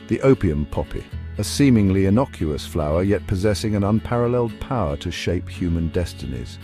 The opium poppy, a seemingly innocuous flower yet possessing an unparalleled power to shape human destinies.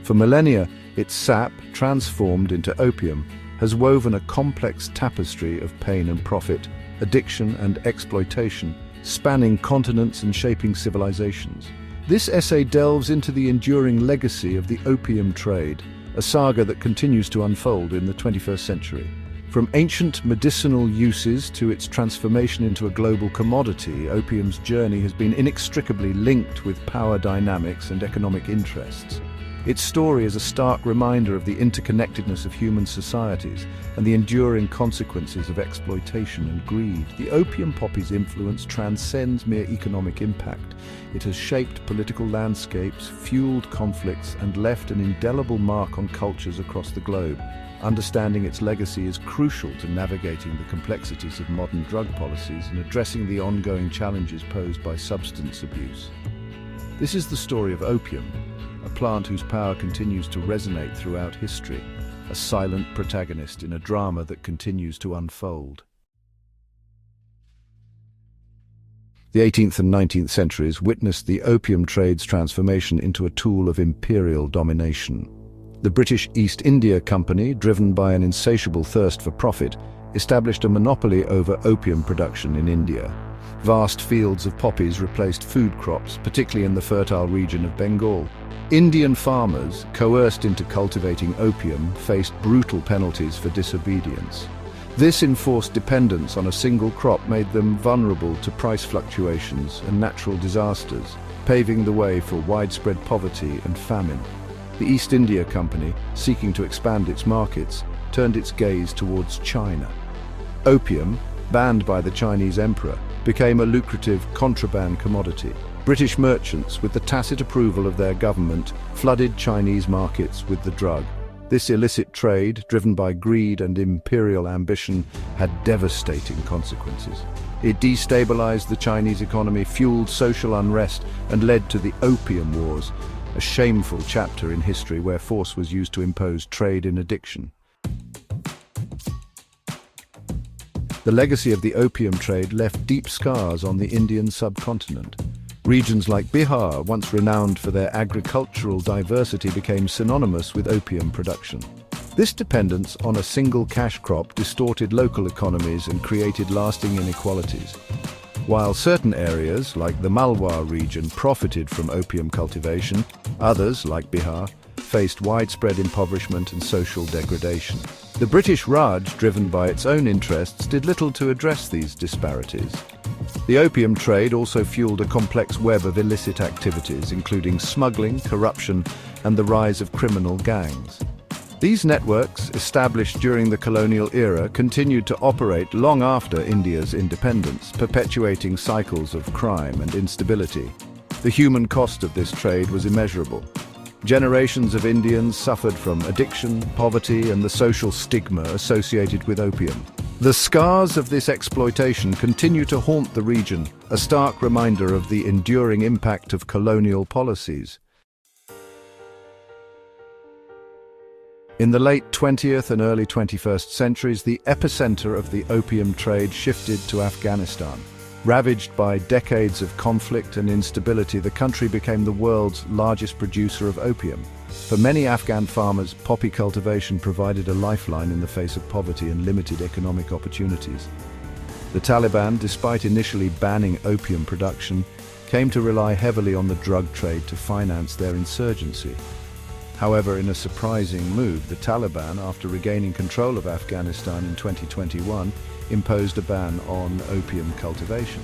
For millennia, its sap, transformed into opium, has woven a complex tapestry of pain and profit, addiction and exploitation, spanning continents and shaping civilizations. This essay delves into the enduring legacy of the opium trade, a saga that continues to unfold in the 21st century. From ancient medicinal uses to its transformation into a global commodity, opium's journey has been inextricably linked with power dynamics and economic interests. Its story is a stark reminder of the interconnectedness of human societies and the enduring consequences of exploitation and greed. The opium poppy's influence transcends mere economic impact. It has shaped political landscapes, fueled conflicts, and left an indelible mark on cultures across the globe. Understanding its legacy is crucial to navigating the complexities of modern drug policies and addressing the ongoing challenges posed by substance abuse. This is the story of opium, a plant whose power continues to resonate throughout history, a silent protagonist in a drama that continues to unfold. The 18th and 19th centuries witnessed the opium trade's transformation into a tool of imperial domination. The British East India Company, driven by an insatiable thirst for profit, established a monopoly over opium production in India. Vast fields of poppies replaced food crops, particularly in the fertile region of Bengal. Indian farmers, coerced into cultivating opium, faced brutal penalties for disobedience. This enforced dependence on a single crop made them vulnerable to price fluctuations and natural disasters, paving the way for widespread poverty and famine. The East India Company, seeking to expand its markets, turned its gaze towards China. Opium, banned by the Chinese emperor, became a lucrative contraband commodity. British merchants, with the tacit approval of their government, flooded Chinese markets with the drug. This illicit trade, driven by greed and imperial ambition, had devastating consequences. It destabilized the Chinese economy, fueled social unrest, and led to the Opium Wars, a shameful chapter in history where force was used to impose trade in addiction. The legacy of the opium trade left deep scars on the Indian subcontinent. Regions like Bihar, once renowned for their agricultural diversity, became synonymous with opium production. This dependence on a single cash crop distorted local economies and created lasting inequalities. While certain areas, like the Malwa region, profited from opium cultivation, others, like Bihar, faced widespread impoverishment and social degradation. The British Raj, driven by its own interests, did little to address these disparities. The opium trade also fueled a complex web of illicit activities, including smuggling, corruption, and the rise of criminal gangs. These networks, established during the colonial era, continued to operate long after India's independence, perpetuating cycles of crime and instability. The human cost of this trade was immeasurable. Generations of Indians suffered from addiction, poverty, and the social stigma associated with opium. The scars of this exploitation continue to haunt the region, a stark reminder of the enduring impact of colonial policies. In the late 20th and early 21st centuries, the epicenter of the opium trade shifted to Afghanistan. Ravaged by decades of conflict and instability, the country became the world's largest producer of opium. For many Afghan farmers, poppy cultivation provided a lifeline in the face of poverty and limited economic opportunities. The Taliban, despite initially banning opium production, came to rely heavily on the drug trade to finance their insurgency. However, in a surprising move, the Taliban, after regaining control of Afghanistan in 2021, imposed a ban on opium cultivation.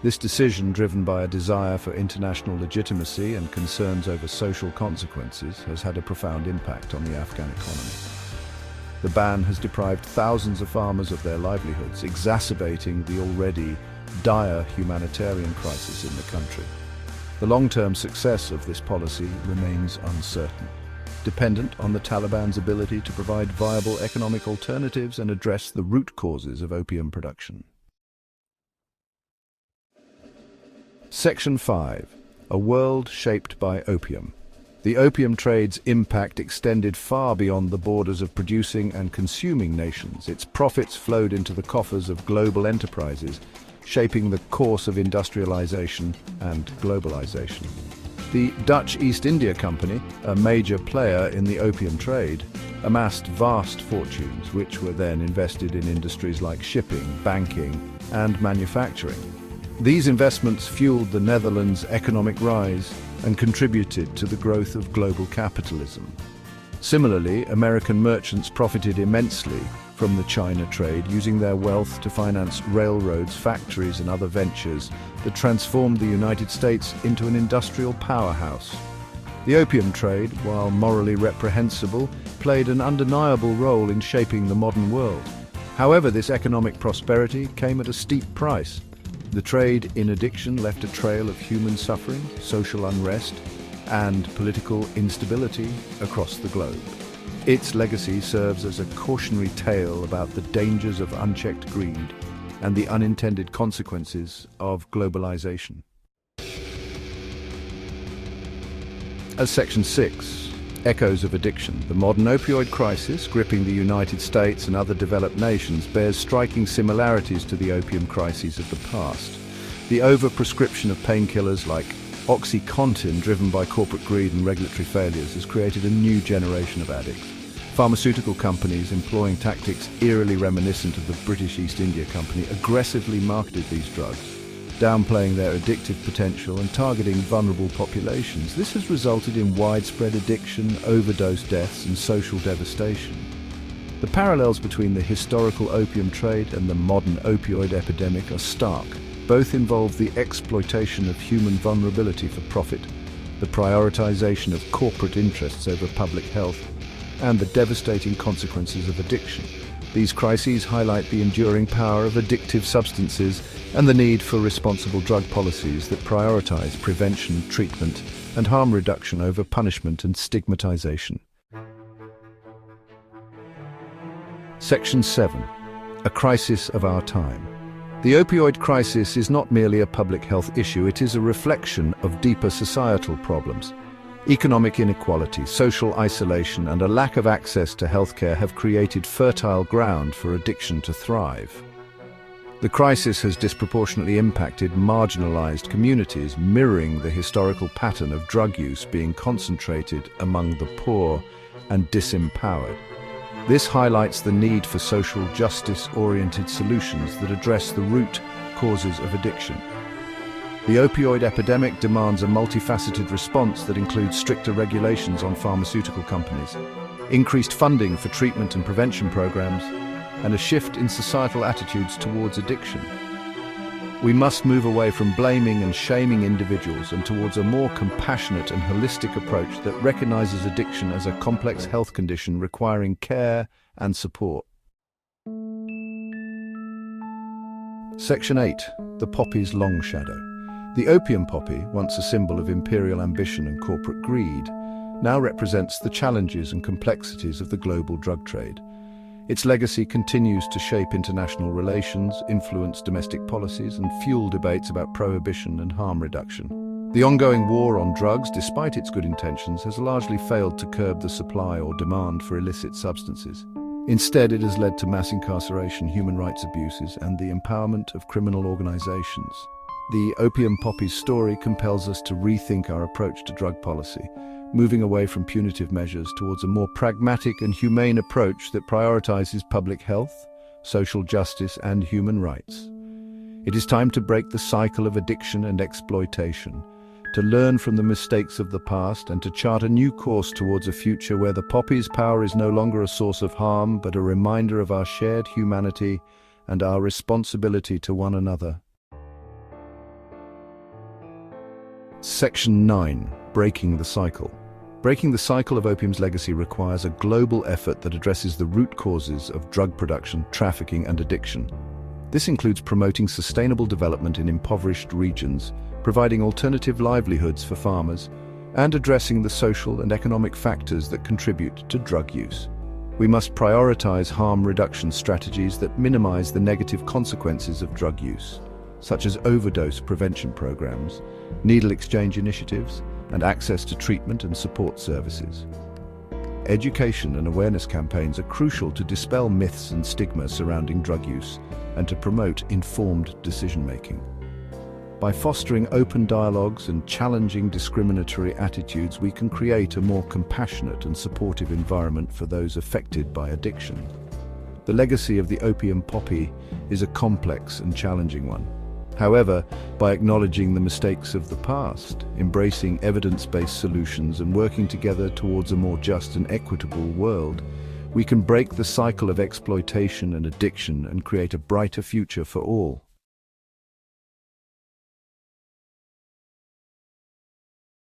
This decision, driven by a desire for international legitimacy and concerns over social consequences, has had a profound impact on the Afghan economy. The ban has deprived thousands of farmers of their livelihoods, exacerbating the already dire humanitarian crisis in the country. The long-term success of this policy remains uncertain, dependent on the Taliban's ability to provide viable economic alternatives and address the root causes of opium production. Section 5. A world shaped by opium. The opium trade's impact extended far beyond the borders of producing and consuming nations. Its profits flowed into the coffers of global enterprises, shaping the course of industrialization and globalization. The Dutch East India Company, a major player in the opium trade, amassed vast fortunes which were then invested in industries like shipping, banking, and manufacturing. These investments fueled the Netherlands' economic rise and contributed to the growth of global capitalism. Similarly, American merchants profited immensely from the China trade, using their wealth to finance railroads, factories, and other ventures that transformed the United States into an industrial powerhouse. The opium trade, while morally reprehensible, played an undeniable role in shaping the modern world. However, this economic prosperity came at a steep price. The trade in addiction left a trail of human suffering, social unrest, and political instability across the globe. Its legacy serves as a cautionary tale about the dangers of unchecked greed and the unintended consequences of globalization. As Section 6, Echoes of Addiction, the modern opioid crisis gripping the United States and other developed nations bears striking similarities to the opium crises of the past. The overprescription of painkillers like OxyContin, driven by corporate greed and regulatory failures, has created a new generation of addicts. Pharmaceutical companies, employing tactics eerily reminiscent of the British East India Company, aggressively marketed these drugs, downplaying their addictive potential and targeting vulnerable populations. This has resulted in widespread addiction, overdose deaths, and social devastation. The parallels between the historical opium trade and the modern opioid epidemic are stark. Both involve the exploitation of human vulnerability for profit, the prioritization of corporate interests over public health, and the devastating consequences of addiction. These crises highlight the enduring power of addictive substances and the need for responsible drug policies that prioritize prevention, treatment, and harm reduction over punishment and stigmatization. Section 7. A crisis of our time. The opioid crisis is not merely a public health issue, it is a reflection of deeper societal problems. Economic inequality, social isolation, and a lack of access to healthcare have created fertile ground for addiction to thrive. The crisis has disproportionately impacted marginalized communities, mirroring the historical pattern of drug use being concentrated among the poor and disempowered. This highlights the need for social justice-oriented solutions that address the root causes of addiction. The opioid epidemic demands a multifaceted response that includes stricter regulations on pharmaceutical companies, increased funding for treatment and prevention programs, and a shift in societal attitudes towards addiction. We must move away from blaming and shaming individuals and towards a more compassionate and holistic approach that recognizes addiction as a complex health condition requiring care and support. Section 8. The poppy's long shadow. The opium poppy, once a symbol of imperial ambition and corporate greed, now represents the challenges and complexities of the global drug trade. Its legacy continues to shape international relations, influence domestic policies, and fuel debates about prohibition and harm reduction. The ongoing war on drugs, despite its good intentions, has largely failed to curb the supply or demand for illicit substances. Instead, it has led to mass incarceration, human rights abuses, and the empowerment of criminal organizations. The opium poppy's story compels us to rethink our approach to drug policy, moving away from punitive measures towards a more pragmatic and humane approach that prioritizes public health, social justice, and human rights. It is time to break the cycle of addiction and exploitation, to learn from the mistakes of the past, and to chart a new course towards a future where the poppy's power is no longer a source of harm, but a reminder of our shared humanity and our responsibility to one another. Section 9. Breaking the cycle. Breaking the cycle of opium's legacy requires a global effort that addresses the root causes of drug production, trafficking, and addiction. This includes promoting sustainable development in impoverished regions, providing alternative livelihoods for farmers, and addressing the social and economic factors that contribute to drug use. We must prioritize harm reduction strategies that minimize the negative consequences of drug use, such as overdose prevention programs, needle exchange initiatives, and access to treatment and support services. Education and awareness campaigns are crucial to dispel myths and stigma surrounding drug use and to promote informed decision-making. By fostering open dialogues and challenging discriminatory attitudes, we can create a more compassionate and supportive environment for those affected by addiction. The legacy of the opium poppy is a complex and challenging one. However, by acknowledging the mistakes of the past, embracing evidence-based solutions and working together towards a more just and equitable world, we can break the cycle of exploitation and addiction and create a brighter future for all.